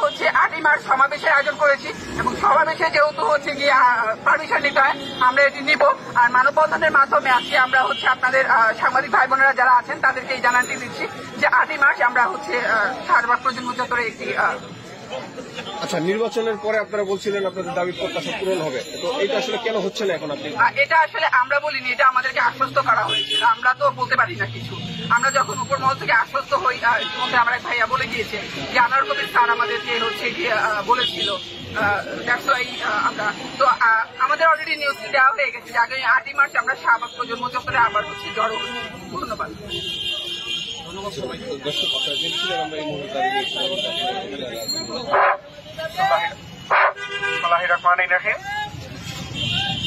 হচ্ছে 8ই মার্চ সমাবেশের আয়োজন করেছি এবং সমাবেশে যেহেতু হচ্ছে গিয়ে পারমিশন নিতে হয় আমরা এটি নিব। আর মানববন্ধনের মাধ্যমে আজকে আমরা হচ্ছে আপনাদের সাংবাদিক ভাই বোনেরা যারা আছেন তাদেরকে এই জানানটি দিচ্ছি যে 8ই মার্চ আমরা হচ্ছে শাহবাগ প্রজন্ম চত্বরে একটি আচ্ছা, নির্বাচনের পরে আপনারা বলছিলেন আপনাদের দাবি প্রত্যাশা পূরণ হবে, তো এটা আসলে কেন হচ্ছে না এখন? আপনি এটা আসলে আমরা বলিনি, এটা আমাদেরকে আশ্বস্ত করা হয়েছে। আমরা তো বলতে পারি না কিছু। আমরা যখন উপর মহল থেকে আশ্বস্ত হই, ইতিমধ্যে আমার এক ভাইয়া বলে গিয়েছে যে আনোয়ার কবির স্যার আমাদেরকে হচ্ছে গিয়ে বলেছিল। আমরা তো আমাদের অলরেডি নিউজটি দেওয়া হয়ে গেছে যে আগামী 8ই মার্চ আমরা শাহবাগ প্রজন্ম চত্বরে আবার হচ্ছে জড়ো হচ্ছি। ধন্যবাদ।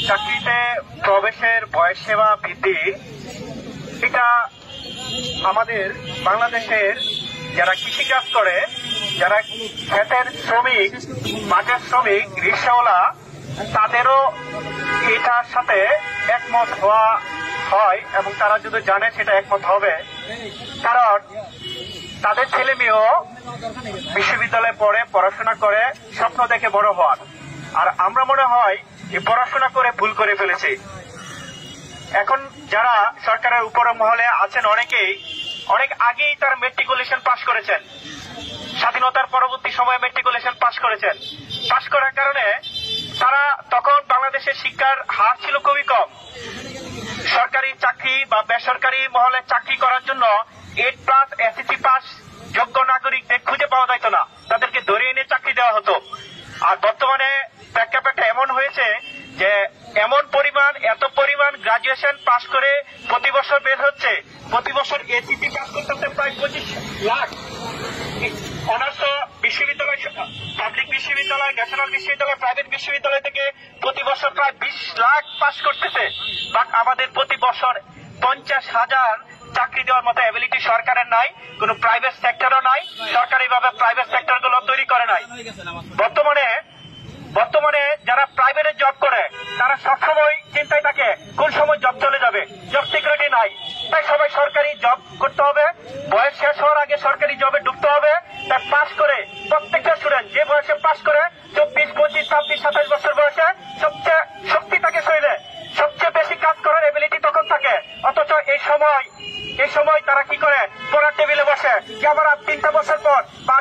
চাকরিতে প্রবেশের বয়স সেবা বৃদ্ধি, এটা আমাদের বাংলাদেশের যারা কৃষিকাজ করে, যারা ক্ষেতের শ্রমিক, মাঠের শ্রমিক, রিক্সাওয়ালা, তাদেরও এটার সাথে একমত হওয়া হয় এবং তারা যদি জানে সেটা একমত হবে, কারণ তাদের ছেলে মেয়েও বিশ্ববিদ্যালয়ে পড়ে, পড়াশোনা করে, স্বপ্ন দেখে বড় হওয়ার। আর আমরা মনে হয় যে পড়াশোনা করে ভুল করে ফেলেছি। এখন যারা সরকারের উপর মহলে আছেন অনেকেই অনেক আগেই তারা মেট্রিকুলেশন পাশ করেছেন, স্বাধীনতার পরবর্তী সময়ে মেট্রিকুলেশন পাশ করেছেন। পাশ করার কারণে তারা তখন বাংলাদেশের শিক্ষার হার ছিল খুবই কম। সরকারি চাকরি বা বেসরকারি মহলে চাকরি করার জন্য 8+ এসএসসি পাস যোগ্য নাগরিকদের খুঁজে পাওয়া যেত না, তাদেরকে ধরে এনে চাকরি দেওয়া হতো। আর বর্তমানে প্রেক্ষাপটে এমন হয়েছে যে এত পরিমাণ গ্রাজুয়েশন পাশ করে প্রতি বছর বের হচ্ছে, প্রতি বছর এসএসসি পাস করতে প্রায় 25 লাখ। অনার্স বিশ্ববিদ্যালয়, পাবলিক বিশ্ববিদ্যালয়, ন্যাশনাল বিশ্ববিদ্যালয়, প্রাইভেট বিশ্ববিদ্যালয় থেকে প্রতি বছর প্রায় 20 লাখ পাস করতেছে। বাট আমাদের প্রতি বছর 50,000 চাকরি দেওয়ার মতো অ্যাবিলিটি সরকারের নাই, কোন প্রাইভেট সেক্টরও নাই, সরকারিভাবে প্রাইভেট সেক্টর গুলো তৈরি করে নাই। বর্তমানে যারা প্রাইভেটে জব করে তারা সবসময় চিন্তায় থাকে কোন সময় জব চলে যাবে, জব সিকিউরিটি নাই। তাই সবাই সরকারি জব করতে হবে, বয়স শেষ হওয়ার আগে সরকারি জবে ঢুকতে হবে। তার পাস করে প্রত্যেকটা স্টুডেন্ট যে বয়সে পাস করে 24, 25, 26, 27 বছর বয়সে সবচেয়ে শক্তি থাকে শরীরে, সবচেয়ে বেশি কাজ করার এবিলিটি তখন থাকে। অথচ এই সময় তারা কি করে পড়ার টেবিলে বসে যে আমার 3টা বছর পর বা